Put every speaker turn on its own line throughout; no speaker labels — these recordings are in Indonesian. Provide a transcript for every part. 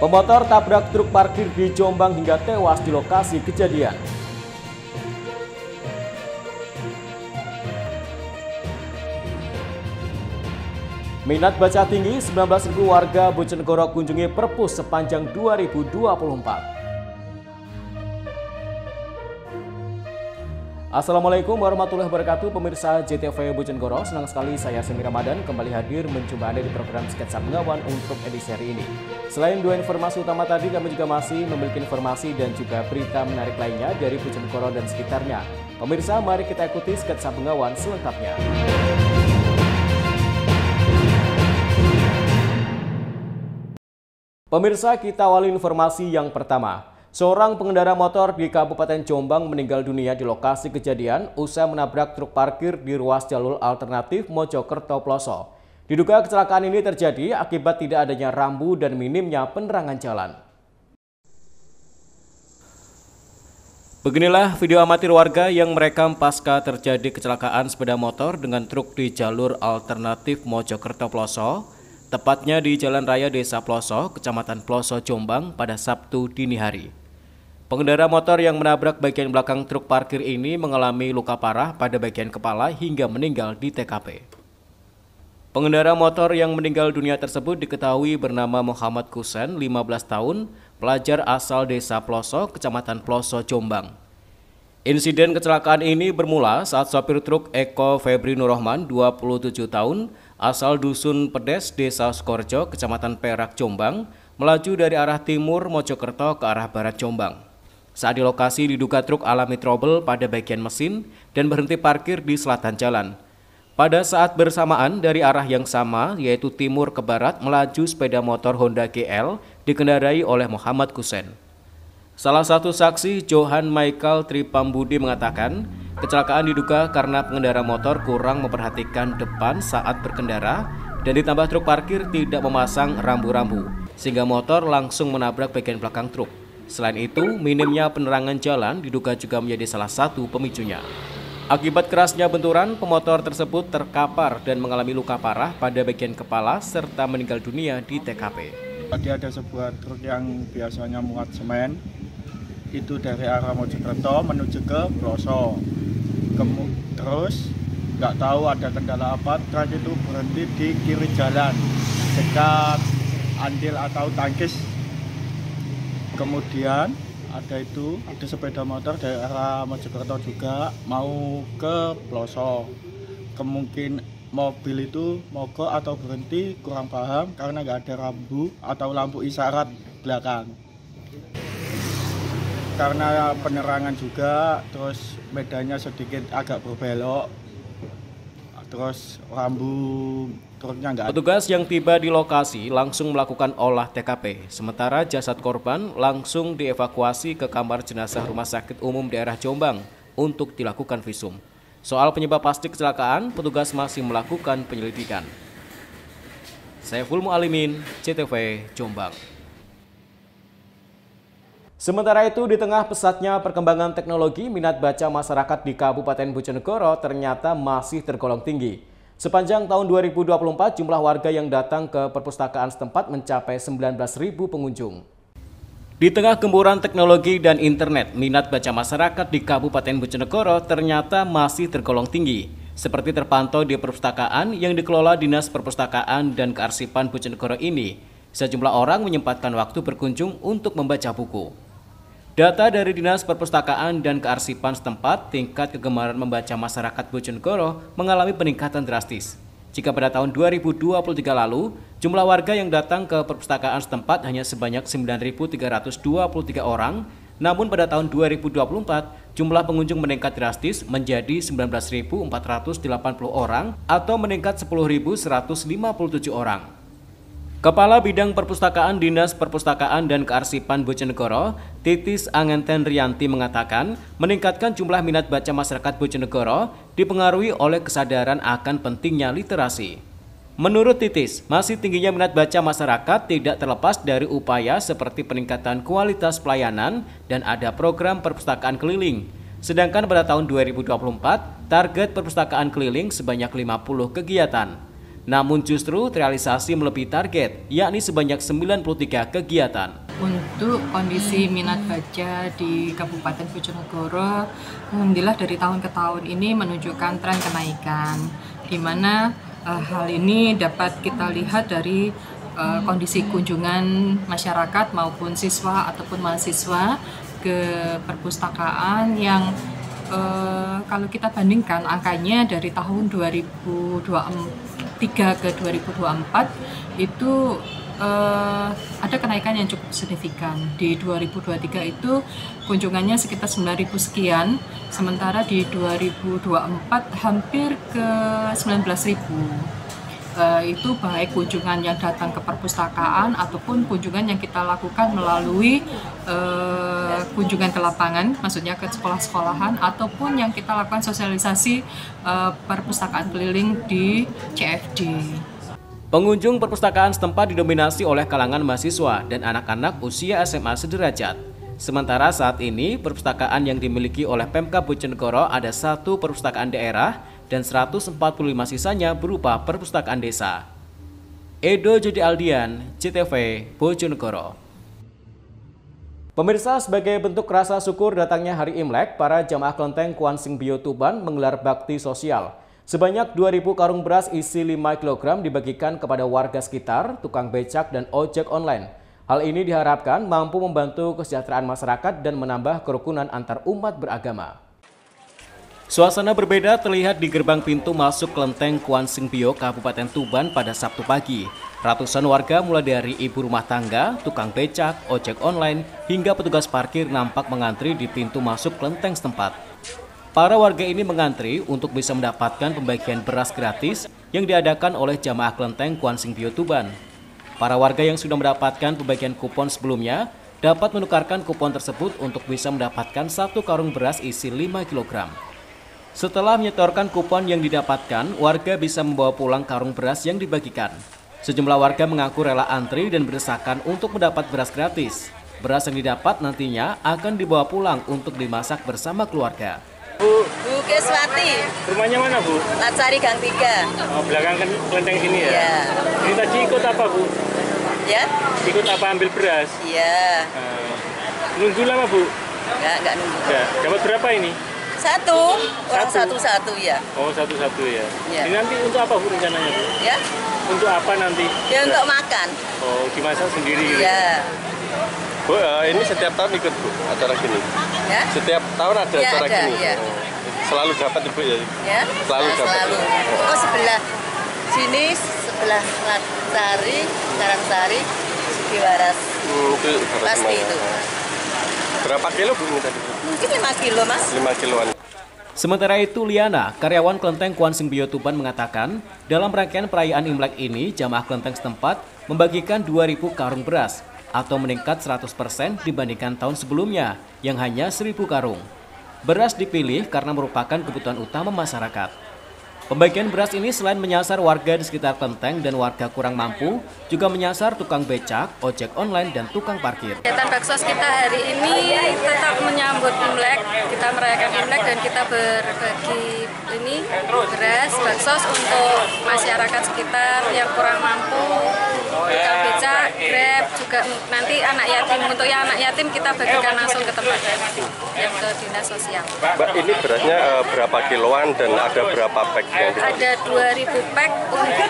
Pemotor tabrak truk parkir di Jombang hingga tewas di lokasi kejadian. Minat baca tinggi, 19.000 warga Bojonegoro kunjungi perpus sepanjang 2024. Assalamualaikum warahmatullahi wabarakatuh, pemirsa JTV Bojonegoro. Senang sekali saya Semi Ramadan kembali hadir menjumpai Anda di program Sketsa Bengawan untuk edisi hari ini. Selain dua informasi utama tadi, kami juga masih memiliki informasi dan juga berita menarik lainnya dari Bojonegoro dan sekitarnya. Pemirsa, mari kita ikuti Sketsa Bengawan selengkapnya. Pemirsa, kita awali informasi yang pertama. Seorang pengendara motor di Kabupaten Jombang meninggal dunia di lokasi kejadian usai menabrak truk parkir di ruas jalur alternatif Mojokerto Ploso. Diduga kecelakaan ini terjadi akibat tidak adanya rambu dan minimnya penerangan jalan. Beginilah video amatir warga yang merekam pasca terjadi kecelakaan sepeda motor dengan truk di jalur alternatif Mojokerto Ploso, tepatnya di Jalan Raya Desa Ploso, Kecamatan Ploso, Jombang pada Sabtu dini hari. Pengendara motor yang menabrak bagian belakang truk parkir ini mengalami luka parah pada bagian kepala hingga meninggal di TKP. Pengendara motor yang meninggal dunia tersebut diketahui bernama Muhammad Kusen, 15 tahun, pelajar asal Desa Ploso, Kecamatan Ploso, Jombang. Insiden kecelakaan ini bermula saat sopir truk Eko Febri Nurrohman, 27 tahun, asal Dusun Pedes, Desa Sukorjo, Kecamatan Perak, Jombang, melaju dari arah timur Mojokerto ke arah barat Jombang. Saat di lokasi diduga truk alami trouble pada bagian mesin dan berhenti parkir di selatan jalan. Pada saat bersamaan dari arah yang sama yaitu timur ke barat melaju sepeda motor Honda GL dikendarai oleh Muhammad Kusen. Salah satu saksi Johan Michael Tripambudi mengatakan kecelakaan diduga karena pengendara motor kurang memperhatikan depan saat berkendara dan ditambah truk parkir tidak memasang rambu-rambu sehingga motor langsung menabrak bagian belakang truk. Selain itu, minimnya penerangan jalan diduga juga menjadi salah satu pemicunya. Akibat kerasnya benturan, pemotor tersebut terkapar dan mengalami luka parah pada bagian kepala serta meninggal dunia di TKP.
Tadi ada sebuah truk yang biasanya muat semen, itu dari arah Mojokerto menuju ke Ploso. Terus nggak tahu ada kendala apa, truk itu berhenti di kiri jalan dekat andil atau tangkis. Kemudian ada sepeda motor dari arah Mojokerto juga mau ke Ploso. Kemungkinan mobil itu mogok atau berhenti kurang paham karena nggak ada rambu atau lampu isyarat belakang. Karena penerangan juga, terus medannya sedikit agak berbelok, terus rambu truknya nggak ada.
Petugas yang tiba di lokasi langsung melakukan olah TKP, sementara jasad korban langsung dievakuasi ke kamar jenazah Rumah Sakit Umum Daerah Jombang untuk dilakukan visum. Soal penyebab pasti kecelakaan, petugas masih melakukan penyelidikan. Saiful Mualimin, JTV Jombang. Sementara itu, di tengah pesatnya perkembangan teknologi, minat baca masyarakat di Kabupaten Bojonegoro ternyata masih tergolong tinggi. Sepanjang tahun 2024, jumlah warga yang datang ke perpustakaan setempat mencapai 19.000 pengunjung. Di tengah gempuran teknologi dan internet, minat baca masyarakat di Kabupaten Bojonegoro ternyata masih tergolong tinggi. Seperti terpantau di perpustakaan yang dikelola Dinas Perpustakaan dan Kearsipan Bojonegoro ini, sejumlah orang menyempatkan waktu berkunjung untuk membaca buku. Data dari Dinas Perpustakaan dan Kearsipan setempat, tingkat kegemaran membaca masyarakat Bojonegoro mengalami peningkatan drastis. Jika pada tahun 2023 lalu, jumlah warga yang datang ke perpustakaan setempat hanya sebanyak 9.323 orang, namun pada tahun 2024, jumlah pengunjung meningkat drastis menjadi 19.480 orang atau meningkat 10.157 orang. Kepala Bidang Perpustakaan Dinas Perpustakaan dan Kearsipan Bojonegoro, Titis Angenten Rianti mengatakan, meningkatkan jumlah minat baca masyarakat Bojonegoro dipengaruhi oleh kesadaran akan pentingnya literasi. Menurut Titis, masih tingginya minat baca masyarakat tidak terlepas dari upaya seperti peningkatan kualitas pelayanan dan ada program perpustakaan keliling. Sedangkan pada tahun 2024, target perpustakaan keliling sebanyak 50 kegiatan. Namun justru terrealisasi melebihi target, yakni sebanyak 93 kegiatan.
Untuk kondisi minat baca di Kabupaten Bojonegoro, alhamdulillah dari tahun ke tahun ini menunjukkan tren kenaikan, di mana hal ini dapat kita lihat dari kondisi kunjungan masyarakat maupun siswa ataupun mahasiswa ke perpustakaan yang kalau kita bandingkan angkanya dari tahun 2023 ke 2024 itu ada kenaikan yang cukup signifikan. Di 2023 itu kunjungannya sekitar 9.000 sekian, sementara di 2024 hampir ke 19.000. Itu baik kunjungan yang datang ke perpustakaan ataupun kunjungan yang kita lakukan melalui kunjungan ke lapangan, maksudnya ke sekolah-sekolahan, ataupun yang kita lakukan sosialisasi perpustakaan keliling di CFD.
Pengunjung perpustakaan setempat didominasi oleh kalangan mahasiswa dan anak-anak usia SMA sederajat. Sementara saat ini perpustakaan yang dimiliki oleh Pemkab Bojonegoro ada 1 perpustakaan daerah dan 145 sisanya berupa perpustakaan desa. Edo Jody Aldian, CTV, Bojonegoro. Pemirsa, sebagai bentuk rasa syukur datangnya hari Imlek, para jamaah Kelenteng Kuan Sing Bio Tuban menggelar bakti sosial. Sebanyak 2.000 karung beras isi 5 kg dibagikan kepada warga sekitar, tukang becak, dan ojek online. Hal ini diharapkan mampu membantu kesejahteraan masyarakat dan menambah kerukunan antar umat beragama. Suasana berbeda terlihat di gerbang pintu masuk Kelenteng Kuan Sing Bio, Kabupaten Tuban pada Sabtu pagi. Ratusan warga mulai dari ibu rumah tangga, tukang becak, ojek online, hingga petugas parkir nampak mengantri di pintu masuk kelenteng setempat. Para warga ini mengantri untuk bisa mendapatkan pembagian beras gratis yang diadakan oleh jamaah Kelenteng Kuan Sing Bio Tuban. Para warga yang sudah mendapatkan pembagian kupon sebelumnya dapat menukarkan kupon tersebut untuk bisa mendapatkan 1 karung beras isi 5 kg. Setelah menyetorkan kupon yang didapatkan, warga bisa membawa pulang karung beras yang dibagikan. Sejumlah warga mengaku rela antri dan berdesakan untuk mendapat beras gratis. Beras yang didapat nantinya akan dibawa pulang untuk dimasak bersama keluarga.
Bu Keswati. Rumahnya mana, Bu?
Latsari Gang 3.
Oh, belakang kan kelenteng sini ya?
Iya.
Ini tadi ikut apa, Bu?
Ya?
Ikut apa, ambil beras?
Iya.
Nunggu lama, Bu?
Enggak nunggu.
Enggak. Dapat berapa ini?
1. Orang satu-satu ya.
Oh, satu-satu ya.
Iya.
Ini nanti untuk apa, Bu, rencananya, Bu?
Ya?
Untuk apa nanti?
Ya untuk makan.
Oh, dimasak sendiri gitu?
Iya.
Bu, ini setiap tahun ikut, Bu, acara gini?
Ya?
Setiap tahun ada
Ya,
acara
ada,
gini?
ya.
Oh, selalu dapat, Ibu, ya?
Ya?
Selalu dapat?
Selalu. Oh, sebelah sini, sebelah Latsari, Karangsari, Sugiwaras.
Itu
Pasti itu.
Berapa kilo, Bu, ini tadi?
Mungkin 5 kilo, Mas.
5 kiloan.
Sementara itu, Liana, karyawan Kelenteng Kuan Sing Bio Tuban mengatakan, dalam rangkaian perayaan Imlek ini, jamaah kelenteng setempat membagikan 2.000 karung beras atau meningkat 100% dibandingkan tahun sebelumnya yang hanya 1.000 karung. Beras dipilih karena merupakan kebutuhan utama masyarakat. Pembagian beras ini selain menyasar warga di sekitar kelenteng dan warga kurang mampu, juga menyasar tukang becak, ojek online, dan tukang parkir.
Kegiatan Baksos kita hari ini tetap menyambut Imlek, kita merayakan Imlek dan kita berbagi beras baksos untuk masyarakat sekitar yang kurang mampu, tukang becak, Grab, juga nanti anak yatim. Untuk yang anak yatim kita bagikan langsung ke tempat yang ke dinas sosial.
Mbak, ini berasnya berapa kiloan dan ada berapa pack?
Ada 2.000 pack untuk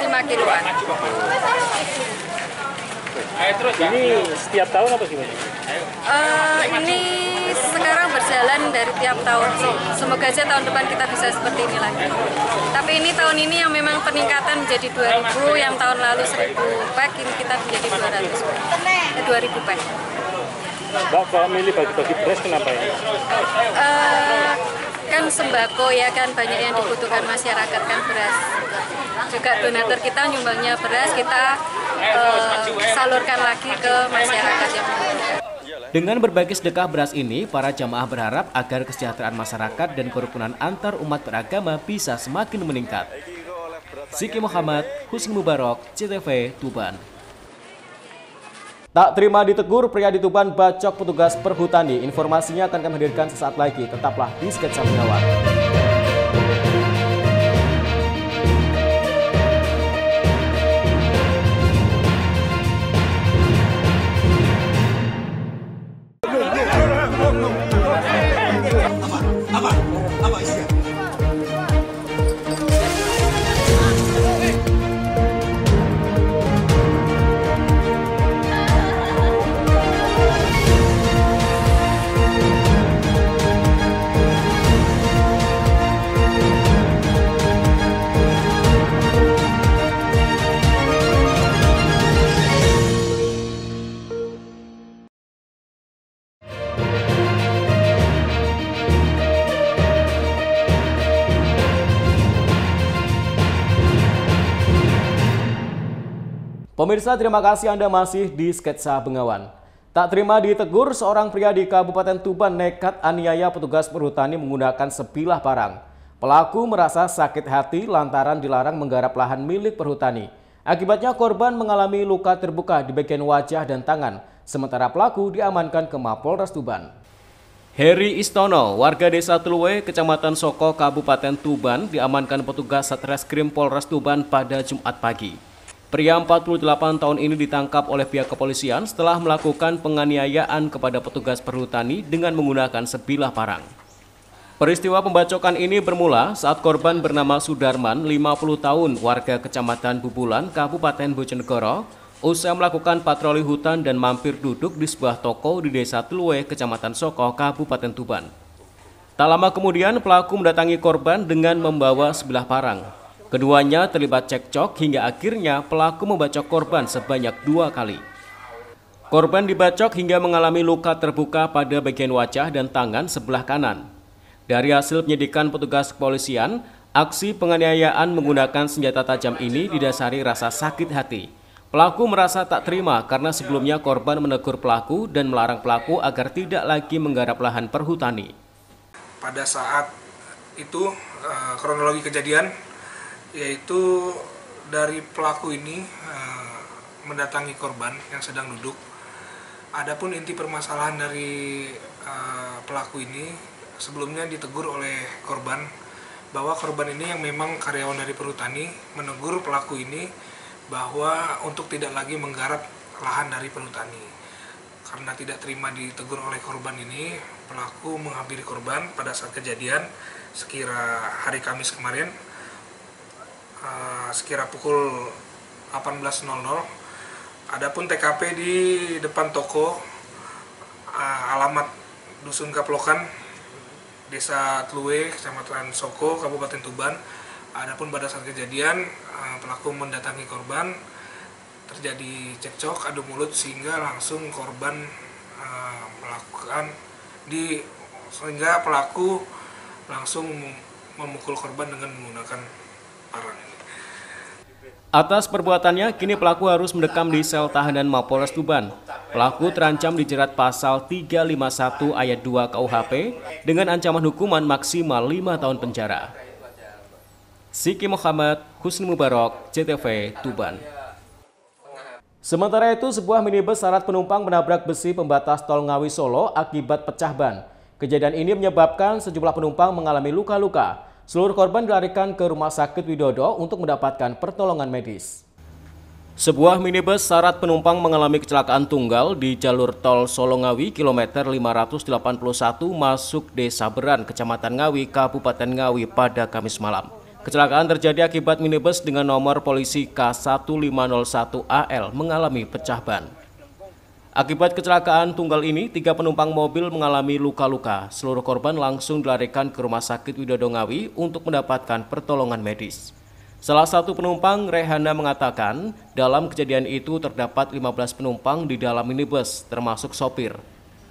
5 kiloan.
Ini setiap tahun apa gimana?
Ini sekarang berjalan dari tiap tahun sih. Semoga aja tahun depan kita bisa seperti ini lagi. Tapi ini tahun ini yang memang peningkatan menjadi 2.000, yang tahun lalu 1.000 pack, ini kita menjadi 2.000 pack.
Mbak, kalau milih bagi-bagi beras kenapa ya?
Kan sembako ya kan, banyak yang dibutuhkan masyarakat kan beras. Juga donatur kita nyumbangnya beras, kita salurkan lagi ke masyarakat yang membutuhkan.
Dengan berbagi sedekah beras ini, para jamaah berharap agar kesejahteraan masyarakat dan kerukunan antar umat beragama bisa semakin meningkat. Ziki Muhammad, Husni Mubarak, CTV, Tuban. Tak terima ditegur, pria di Tuban bacok petugas perhutani. Informasinya akan kami hadirkan sesaat lagi. Tetaplah di Sketsa Penawar.
Apa isinya?
Pemirsa, terima kasih Anda masih di Sketsa Bengawan. Tak terima ditegur, seorang pria di Kabupaten Tuban nekat aniaya petugas perhutani menggunakan sebilah parang. Pelaku merasa sakit hati lantaran dilarang menggarap lahan milik perhutani. Akibatnya korban mengalami luka terbuka di bagian wajah dan tangan, sementara pelaku diamankan ke Mapolres Tuban. Heri Istono, warga Desa Tluwe, Kecamatan Soko, Kabupaten Tuban, diamankan petugas Satreskrim Polres Tuban pada Jumat pagi. Pria 48 tahun ini ditangkap oleh pihak kepolisian setelah melakukan penganiayaan kepada petugas perhutani dengan menggunakan sebilah parang. Peristiwa pembacokan ini bermula saat korban bernama Sudarman, 50 tahun, warga Kecamatan Bubulan, Kabupaten Bojonegoro, usai melakukan patroli hutan dan mampir duduk di sebuah toko di Desa Tluwe, Kecamatan Soko, Kabupaten Tuban. Tak lama kemudian pelaku mendatangi korban dengan membawa sebilah parang. Keduanya terlibat cekcok hingga akhirnya pelaku membacok korban sebanyak 2 kali. Korban dibacok hingga mengalami luka terbuka pada bagian wajah dan tangan sebelah kanan. Dari hasil penyidikan petugas kepolisian, aksi penganiayaan menggunakan senjata tajam ini didasari rasa sakit hati. Pelaku merasa tak terima karena sebelumnya korban menegur pelaku dan melarang pelaku agar tidak lagi menggarap lahan perhutani.
Pada saat itu kronologi kejadian yaitu dari pelaku ini mendatangi korban yang sedang duduk. Adapun inti permasalahan dari pelaku ini sebelumnya ditegur oleh korban bahwa korban ini yang memang karyawan dari perhutani menegur pelaku ini bahwa untuk tidak lagi menggarap lahan dari perhutani. Karena tidak terima ditegur oleh korban ini, pelaku menghampiri korban pada saat kejadian sekira hari Kamis kemarin. Sekira pukul 18.00. Adapun TKP di depan toko, alamat Dusun Kaplokan, Desa Tluwe, Kecamatan Soko, Kabupaten Tuban. Adapun pada saat kejadian pelaku mendatangi korban, terjadi cekcok adu mulut sehingga langsung korban sehingga pelaku langsung memukul korban dengan menggunakan parang.
Atas perbuatannya, kini pelaku harus mendekam di sel tahanan Mapolres Tuban. Pelaku terancam dijerat pasal 351 ayat 2 KUHP dengan ancaman hukuman maksimal 5 tahun penjara. Siki Muhammad, Husni Mubarok, CTV, Tuban. Sementara itu, sebuah minibus syarat penumpang menabrak besi pembatas tol Ngawi Solo akibat pecah ban. Kejadian ini menyebabkan sejumlah penumpang mengalami luka-luka. Seluruh korban dilarikan ke Rumah Sakit Widodo untuk mendapatkan pertolongan medis. Sebuah minibus syarat penumpang mengalami kecelakaan tunggal di jalur tol Solo Ngawi kilometer 581 masuk Desa Beran, Kecamatan Ngawi, Kabupaten Ngawi pada Kamis malam. Kecelakaan terjadi akibat minibus dengan nomor polisi K1501AL mengalami pecah ban. Akibat kecelakaan tunggal ini, 3 penumpang mobil mengalami luka-luka. Seluruh korban langsung dilarikan ke Rumah Sakit Widodo Ngawi untuk mendapatkan pertolongan medis. Salah satu penumpang, Rehana, mengatakan dalam kejadian itu terdapat 15 penumpang di dalam minibus, termasuk sopir.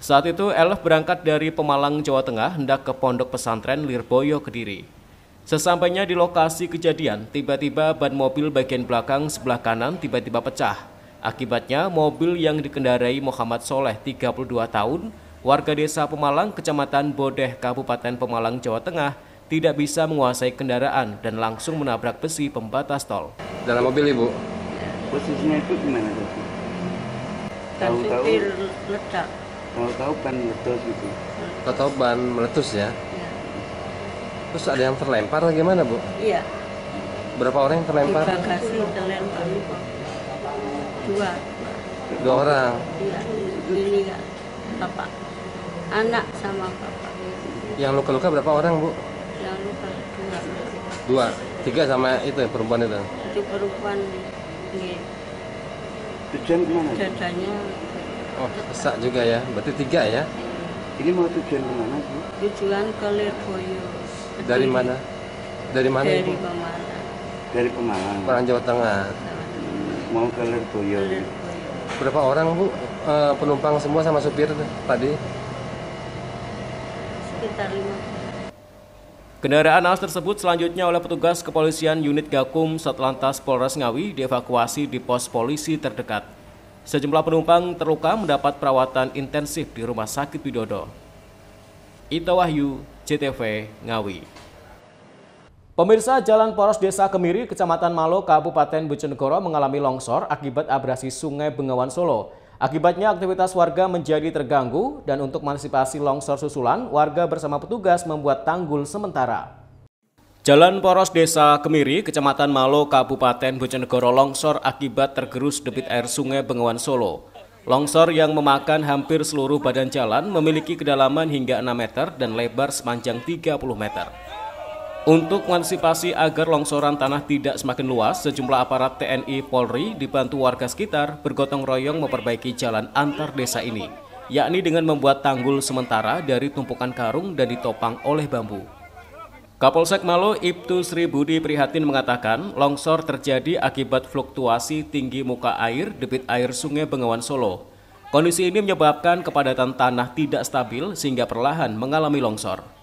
Saat itu, Elf berangkat dari Pemalang, Jawa Tengah, hendak ke Pondok Pesantren Lirboyo, Kediri. Sesampainya di lokasi kejadian, tiba-tiba ban mobil bagian belakang sebelah kanan tiba-tiba pecah. Akibatnya, mobil yang dikendarai Muhammad Soleh, 32 tahun, warga Desa Pemalang, Kecamatan Bodeh, Kabupaten Pemalang, Jawa Tengah, tidak bisa menguasai kendaraan dan langsung menabrak besi pembatas tol.
Dalam mobil, Ibu?
Posisinya itu gimana tuh? Tahu-tahu
ledak.
Tahu-tahu ban meletus gitu.
Tahu-tahu ban meletus ya?
Ya.
Terus ada yang terlempar gimana, Bu?
Iya.
Berapa orang yang terlempar?
Di bagasi terlempar. 2
orang.
Iya, ini enggak bapak, anak sama bapak.
Yang luka-luka berapa orang, Bu?
Yang luka 2.
2, 3 sama itu perempuan itu.
Itu perempuan ini.
Tujuan kemana?
Dadanya.
Oh, besar juga ya. Berarti 3 ya?
Ini mau tujuan kemana, Bu?
Tujuan ke Lirboyo.
Dari mana? Dari mana,
Dari
Ibu?
Pemalang.
Dari Pemalang.
Pemalang, Jawa Tengah.
Mau ke Lirboyo.
Berapa orang, Bu? Penumpang semua sama supir tadi?
Sekitar 5.
Kendaraan AS tersebut selanjutnya oleh petugas kepolisian unit Gakum Satlantas Polres Ngawi dievakuasi di pos polisi terdekat. Sejumlah penumpang terluka mendapat perawatan intensif di Rumah Sakit Widodo. Ita Wahyu, JTV, Ngawi. Pemirsa, Jalan Poros Desa Kemiri, Kecamatan Malo, Kabupaten Bojonegoro mengalami longsor akibat abrasi Sungai Bengawan Solo. Akibatnya aktivitas warga menjadi terganggu dan untuk mengantisipasi longsor susulan, warga bersama petugas membuat tanggul sementara. Jalan Poros Desa Kemiri, Kecamatan Malo, Kabupaten Bojonegoro longsor akibat tergerus debit air Sungai Bengawan Solo. Longsor yang memakan hampir seluruh badan jalan memiliki kedalaman hingga 6 meter dan lebar sepanjang 30 meter. Untuk mengantisipasi agar longsoran tanah tidak semakin luas, sejumlah aparat TNI Polri dibantu warga sekitar bergotong royong memperbaiki jalan antar desa ini, yakni dengan membuat tanggul sementara dari tumpukan karung dan ditopang oleh bambu. Kapolsek Malo Ibtu Sri Budi Prihatin mengatakan longsor terjadi akibat fluktuasi tinggi muka air debit air Sungai Bengawan Solo. Kondisi ini menyebabkan kepadatan tanah tidak stabil sehingga perlahan mengalami longsor.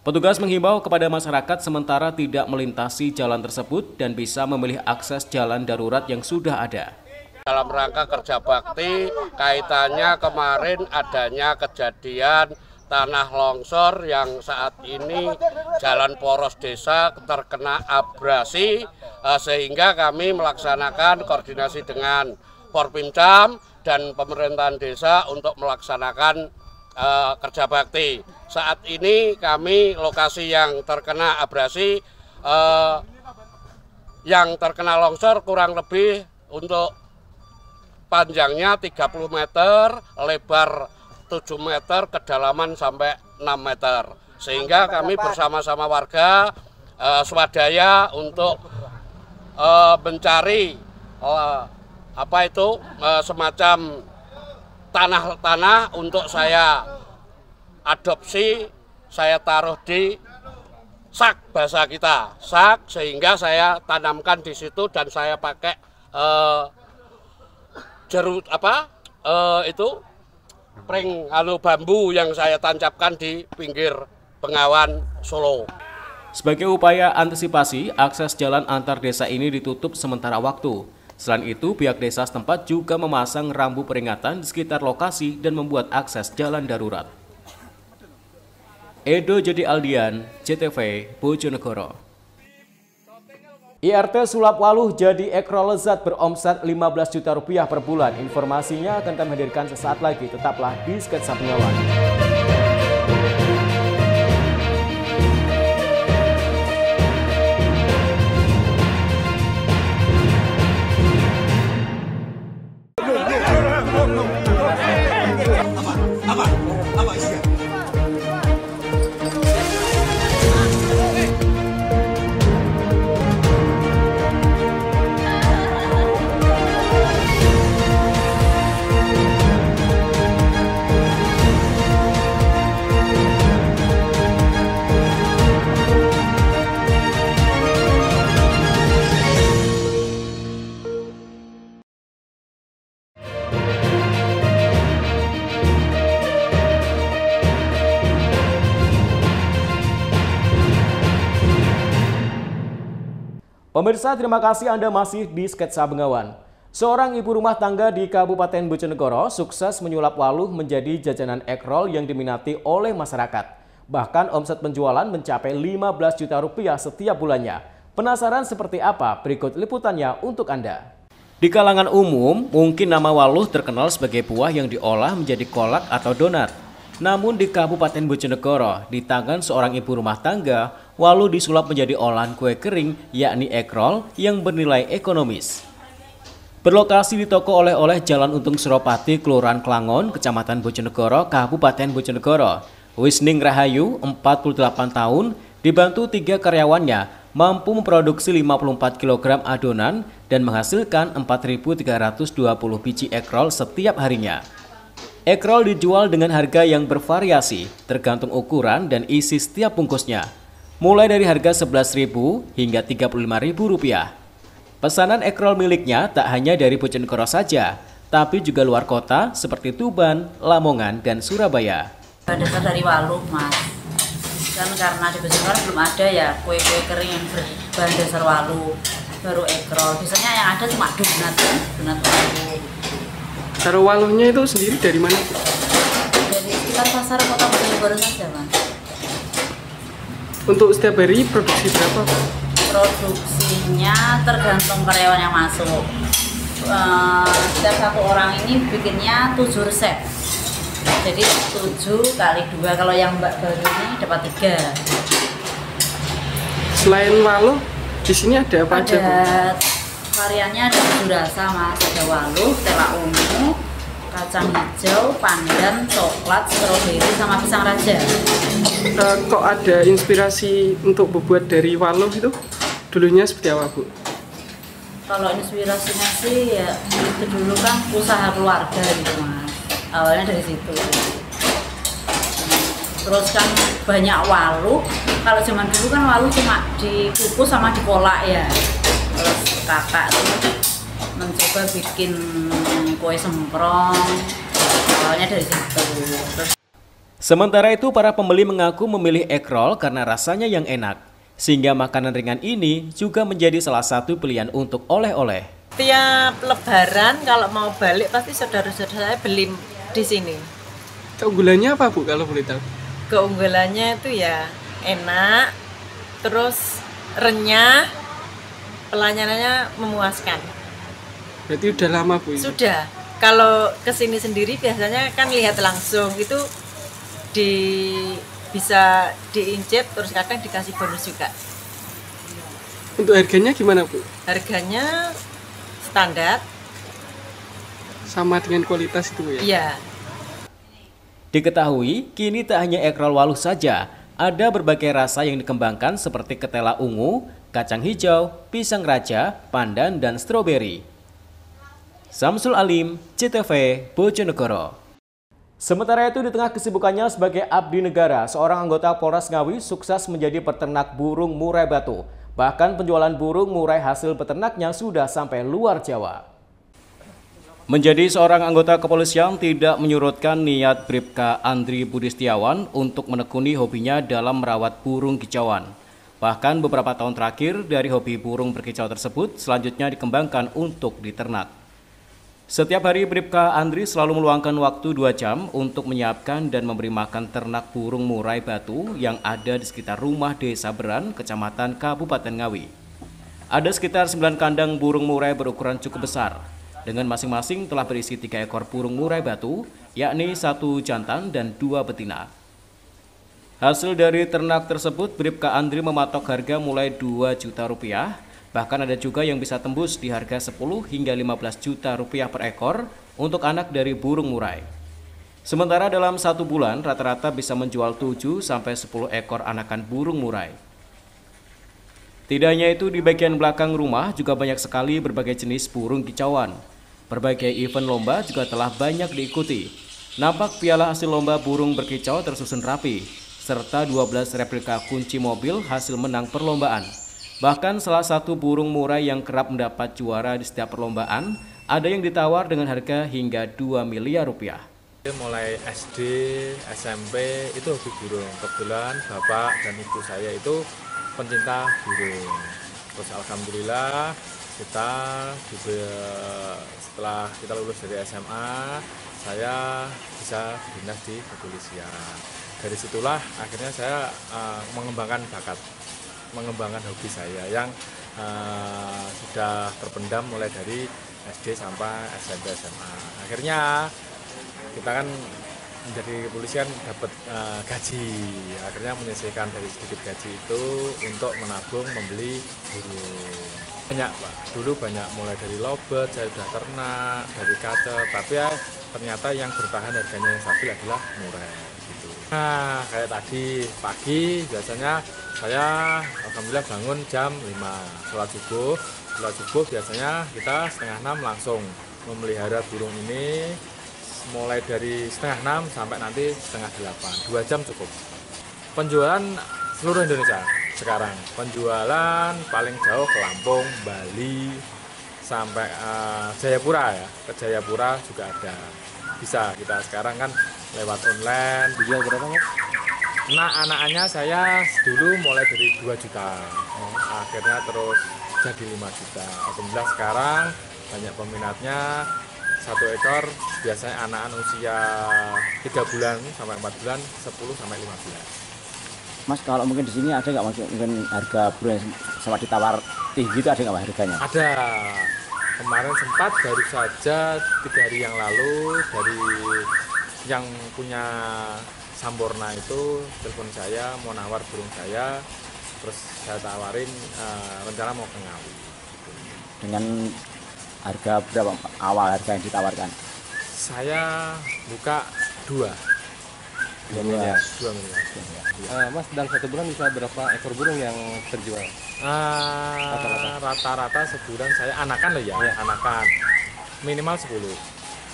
Petugas menghimbau kepada masyarakat sementara tidak melintasi jalan tersebut dan bisa memilih akses jalan darurat yang sudah ada.
Dalam rangka kerja bakti, kaitannya kemarin adanya kejadian tanah longsor yang saat ini Jalan Poros Desa terkena abrasi, sehingga kami melaksanakan koordinasi dengan Porpimcam dan pemerintahan desa untuk melaksanakan kerja bakti. Saat ini kami lokasi yang terkena abrasi, yang terkena longsor kurang lebih untuk panjangnya 30 meter, lebar 7 meter, kedalaman sampai 6 meter. Sehingga kami bersama-sama warga swadaya untuk mencari semacam tanah-tanah untuk saya adopsi, saya taruh di sak bahasa kita, sak, sehingga saya tanamkan di situ dan saya pakai pring bambu yang saya tancapkan di pinggir Bengawan Solo.
Sebagai upaya antisipasi, akses jalan antar desa ini ditutup sementara waktu. Selain itu, pihak desa setempat juga memasang rambu peringatan di sekitar lokasi dan membuat akses jalan darurat. Edo Jadi Aldian, JTV, Bojonegoro. IRT sulap waluh jadi ekrol lezat beromset 15 juta rupiah per bulan. Informasinya akan kami hadirkan sesaat lagi. Tetaplah di Sketsa Bengawan. Pemirsa, terima kasih Anda masih di Sketsa Bengawan. Seorang ibu rumah tangga di Kabupaten Bojonegoro sukses menyulap waluh menjadi jajanan ekrol yang diminati oleh masyarakat. Bahkan omset penjualan mencapai 15 juta rupiah setiap bulannya. Penasaran seperti apa? Berikut liputannya untuk Anda. Di kalangan umum, mungkin nama waluh terkenal sebagai buah yang diolah menjadi kolak atau donat. Namun di Kabupaten Bojonegoro, di tangan seorang ibu rumah tangga, waluh disulap menjadi olahan kue kering, yakni ekrol yang bernilai ekonomis. Berlokasi di toko oleh-oleh Jalan Untung Suropati, Kelurahan Klangon, Kecamatan Bojonegoro, Kabupaten Bojonegoro. Wisning Rahayu, 48 tahun, dibantu 3 karyawannya, mampu memproduksi 54 kg adonan dan menghasilkan 4.320 biji ekrol setiap harinya. Ekrol dijual dengan harga yang bervariasi, tergantung ukuran dan isi setiap bungkusnya, mulai dari harga Rp11.000 hingga Rp35.000. Pesanan ekrol miliknya tak hanya dari Bojonegoro saja, tapi juga luar kota seperti Tuban, Lamongan, dan Surabaya.
Dasar dari Waluh, Mas. Kan karena di Bojonegoro belum ada ya kue-kue kering yang berbahan dasar Waluh, baru ekrol. Biasanya yang ada cuma donat Waluh.
Cara Waluhnya itu sendiri dari mana?
Dari sekitar pasar kota Bojonegoro saja, Mas.
Untuk setiap hari produksi berapa, Pak?
Produksinya tergantung karyawan yang masuk. Setiap satu orang ini bikinnya 7 resep. Jadi 7 kali 2. Kalau yang Mbak baru ini dapat 3.
Selain Waluh, di sini ada apa aja?
Variannya ada 7 rasa, Mas. Ada Waluh, tela ungu, kacang hijau, pandan, coklat, stroberi, sama pisang raja.
Kok ada inspirasi untuk membuat dari Waluh itu? Dulunya seperti apa, Bu?
Kalau inspirasinya sih ya itu dulu kan usaha keluarga gitu, Mas. Awalnya dari situ. Terus kan banyak Waluh. Kalau zaman dulu kan Waluh cuma dikukus sama dikolak ya. Terus kakak tuh mencoba bikin kue semprong. Awalnya dari situ.
Sementara itu, para pembeli mengaku memilih ekrol karena rasanya yang enak. Sehingga makanan ringan ini juga menjadi salah satu pilihan untuk oleh-oleh.
Tiap lebaran kalau mau balik pasti saudara-saudara saya beli di sini.
Keunggulannya apa, Bu, kalau boleh tahu?
Keunggulannya itu ya enak, terus renyah, pelayanannya memuaskan.
Berarti udah lama, Bu? Ini?
Sudah. Kalau kesini sendiri biasanya kan lihat langsung itu bisa diincip, terus kadang dikasih bonus juga.
Untuk harganya gimana, Bu?
Harganya standar.
Sama dengan kualitas itu ya?
Iya.
Diketahui, kini tak hanya ekrol Waluh saja, ada berbagai rasa yang dikembangkan seperti ketela ungu, kacang hijau, pisang raja, pandan, dan stroberi. Samsul Alim, CTV, Bojonegoro. Sementara itu, di tengah kesibukannya sebagai abdi negara, seorang anggota Polres Ngawi sukses menjadi peternak burung murai batu. Bahkan penjualan burung murai hasil peternaknya sudah sampai luar Jawa. Menjadi seorang anggota kepolisian tidak menyurutkan niat Bribka Andri Budistiawan untuk menekuni hobinya dalam merawat burung kicauan. Bahkan beberapa tahun terakhir dari hobi burung berkicau tersebut selanjutnya dikembangkan untuk diternak. Setiap hari Bribka Andri selalu meluangkan waktu 2 jam untuk menyiapkan dan memberi makan ternak burung murai batu yang ada di sekitar rumah Desa Beran, Kecamatan Kabupaten Ngawi. Ada sekitar 9 kandang burung murai berukuran cukup besar, dengan masing-masing telah berisi 3 ekor burung murai batu, yakni 1 jantan dan 2 betina. Hasil dari ternak tersebut, Bribka Andri mematok harga mulai Rp2 juta. Bahkan ada juga yang bisa tembus di harga 10 hingga 15 juta rupiah per ekor untuk anak dari burung murai. Sementara dalam 1 bulan rata-rata bisa menjual 7 sampai 10 ekor anakan burung murai. Tidak hanya itu, di bagian belakang rumah juga banyak sekali berbagai jenis burung kicauan. Berbagai event lomba juga telah banyak diikuti. Nampak piala hasil lomba burung berkicau tersusun rapi, serta 12 replika kunci mobil hasil menang perlombaan. Bahkan salah satu burung murai yang kerap mendapat juara di setiap perlombaan, ada yang ditawar dengan harga hingga Rp2 miliar.
Mulai SD, SMP itu hobi burung. Kebetulan bapak dan ibu saya itu pencinta burung. Terus alhamdulillah kita juga setelah kita lulus dari SMA, saya bisa dinas di kepolisian. Dari situlah akhirnya saya mengembangkan hobi saya yang sudah terpendam mulai dari SD sampai SMP SMA. Akhirnya kita kan menjadi kepolisian dapat gaji, akhirnya menyisihkan dari sedikit gaji itu untuk menabung membeli burung. Banyak Pak, dulu banyak mulai dari lobet, saya sudah ternak, dari kacet, tapi ya ternyata yang bertahan harganya yang stabil adalah murai gitu. Nah, kayak tadi pagi biasanya saya alhamdulillah bangun jam 5 sholat subuh biasanya kita setengah 6 langsung memelihara burung ini mulai dari setengah 6 sampai nanti setengah 8, 2 jam cukup. Penjualan seluruh Indonesia sekarang, penjualan paling jauh ke Lampung, Bali, sampai Jayapura ya, ke Jayapura juga ada. Bisa kita sekarang kan lewat online.
Dijual berapa Mas?
Nah, anak-anaknya saya dulu mulai dari 2 juta, akhirnya terus jadi 5 juta. Alhamdulillah sekarang banyak peminatnya. 1 ekor biasanya anak-anak usia 3 bulan sampai 4 bulan, 10 sampai 15.
Mas, kalau mungkin di sini ada nggak Mas, mungkin harga burung sama ditawar tinggi gitu, ada nggak Mas harganya?
Ada. Kemarin sempat baru saja 3 hari yang lalu dari yang punya Sampurna itu telepon saya mau nawar burung saya, terus saya tawarin rencana mau ke Ngawi.
Dengan harga berapa awal harga yang ditawarkan?
Saya buka 2 miliar.
Mas, dalam 1 bulan bisa berapa ekor burung yang terjual?
Rata-rata sebulan saya anakan loh ya, anakan minimal 10,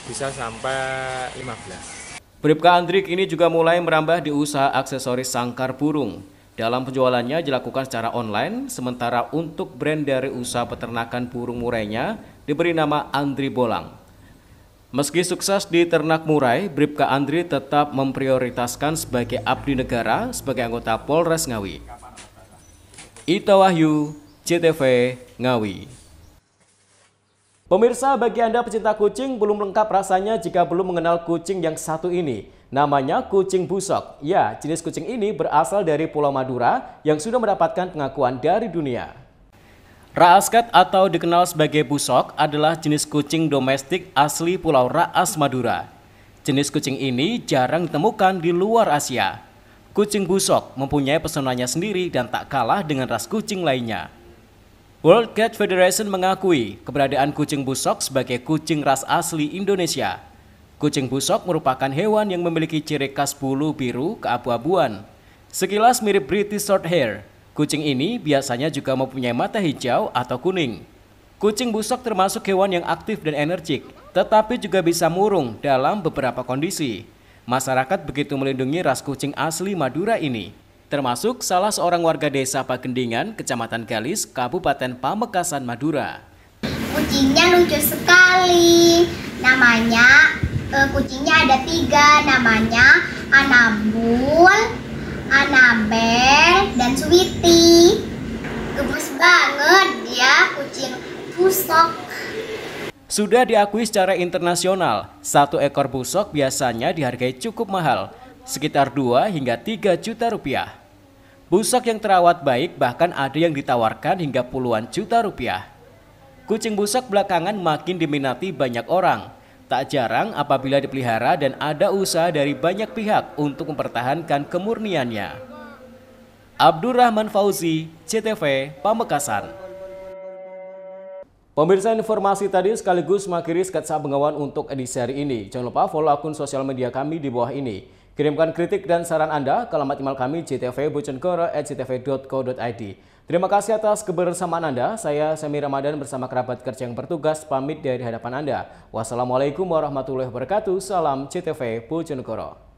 bisa sampai 15.
Bribka Andrik ini juga mulai merambah di usaha aksesoris sangkar burung. Dalam penjualannya dilakukan secara online, sementara untuk brand dari usaha peternakan burung murainya diberi nama Andri Bolang. Meski sukses di ternak murai, Bribka Andri tetap memprioritaskan sebagai abdi negara sebagai anggota Polres Ngawi. Ita Wahyu, CTV Ngawi. Pemirsa, bagi Anda pecinta kucing, belum lengkap rasanya jika belum mengenal kucing yang satu ini. Namanya kucing busok. Ya, jenis kucing ini berasal dari Pulau Madura yang sudah mendapatkan pengakuan dari dunia. Raas Cat atau dikenal sebagai busok adalah jenis kucing domestik asli Pulau Raas Madura. Jenis kucing ini jarang ditemukan di luar Asia. Kucing busok mempunyai pesonanya sendiri dan tak kalah dengan ras kucing lainnya. World Cat Federation mengakui keberadaan kucing busok sebagai kucing ras asli Indonesia. Kucing busok merupakan hewan yang memiliki ciri khas bulu biru keabu-abuan. Sekilas mirip British Shorthair, kucing ini biasanya juga mempunyai mata hijau atau kuning. Kucing busok termasuk hewan yang aktif dan energik, tetapi juga bisa murung dalam beberapa kondisi. Masyarakat begitu melindungi ras kucing asli Madura ini, termasuk salah seorang warga desa Pagendingan, Kecamatan Galis, Kabupaten Pamekasan, Madura.
Kucingnya lucu sekali. Namanya, kucingnya ada 3, namanya Anabul, Anabel, dan Sweetie. Gemes banget dia, kucing busok.
Sudah diakui secara internasional, 1 ekor busok biasanya dihargai cukup mahal, sekitar 2 hingga 3 juta rupiah. Busok yang terawat baik bahkan ada yang ditawarkan hingga puluhan juta rupiah. Kucing busok belakangan makin diminati banyak orang. Tak jarang apabila dipelihara dan ada usaha dari banyak pihak untuk mempertahankan kemurniannya. Abdurrahman Fauzi, CTV, Pamekasan. Pemirsa, informasi tadi sekaligus mengakhiri sketsa bengawan untuk edisi hari ini. Jangan lupa follow akun sosial media kami di bawah ini. Kirimkan kritik dan saran Anda ke alamat email kami ctvbojonegoro@ctv.co.id. Terima kasih atas kebersamaan Anda. Saya Semi Ramadan bersama kerabat kerja yang bertugas pamit dari hadapan Anda. Wassalamualaikum warahmatullahi wabarakatuh. Salam CTV Bojonegoro.